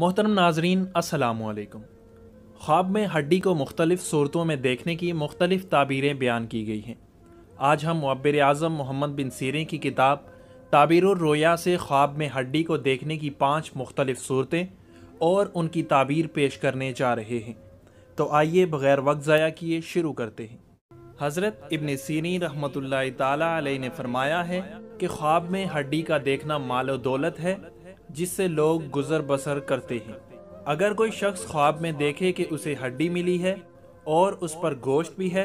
मोहतरम नाजरीन अस्सलामु अलैकुम। ख्वाब में हड्डी को मुख्तलिफ़ सूरतों में देखने की मुख्तलिफ़ ताबीरें बयान की गई हैं। आज हम मुअब्बिर आज़म मोहम्मद बिन सीरीन की किताब ताबीरुर रोया से ख्वाब में हड्डी को देखने की 5 मुख्तलिफ़ सूरतें और उनकी ताबीर पेश करने जा रहे हैं। तो आइए बग़ैर वक्त ज़ाया किए शुरू करते हैं। हज़रत इब्न सीरीन रहमतुल्लाहि ताला अलैहि ने फरमाया है कि ख्वाब में हड्डी का देखना माल व दौलत है जिससे लोग गुजर बसर करते हैं। अगर कोई शख्स ख्वाब में देखे कि उसे हड्डी मिली है और उस पर गोश्त भी है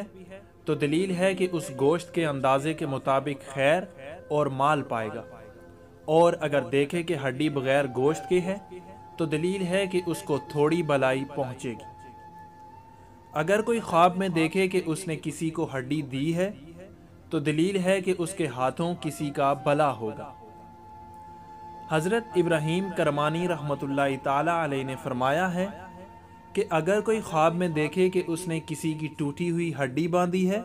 तो दलील है कि उस गोश्त के अंदाजे के मुताबिक खैर और माल पाएगा, और अगर देखे कि हड्डी बगैर गोश्त के है तो दलील है कि उसको थोड़ी भलाई पहुंचेगी। अगर कोई ख्वाब में देखे कि उसने किसी को हड्डी दी है तो दलील है कि उसके हाथों किसी का भला होगा। हज़रत इब्राहीम करमानी रहमतुल्लाहि ताला अलैहि ने फरमाया है कि अगर कोई ख्वाब में देखे कि उसने किसी की टूटी हुई हड्डी बांधी है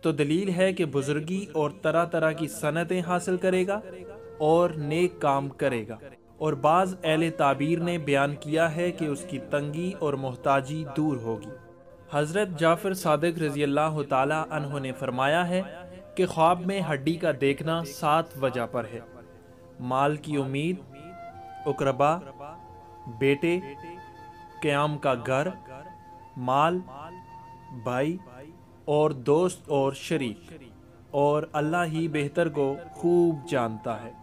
तो दलील है कि बुजुर्गी और तरह तरह की सनतें हासिल करेगा और नेक काम करेगा। और बाज़ अहले ताबीर ने बयान किया है कि उसकी तंगी और मोहताजी दूर होगी। हज़रत जाफ़र सादिक रज़ी अल्लाह ताला अन्हु ने फरमाया है कि ख्वाब में हड्डी का देखना 7 वजह पर है: माल की उम्मीद, उकरबा, बेटे, क़याम का घर, माल, भाई और दोस्त और शरीक, और अल्लाह ही बेहतर को खूब जानता है।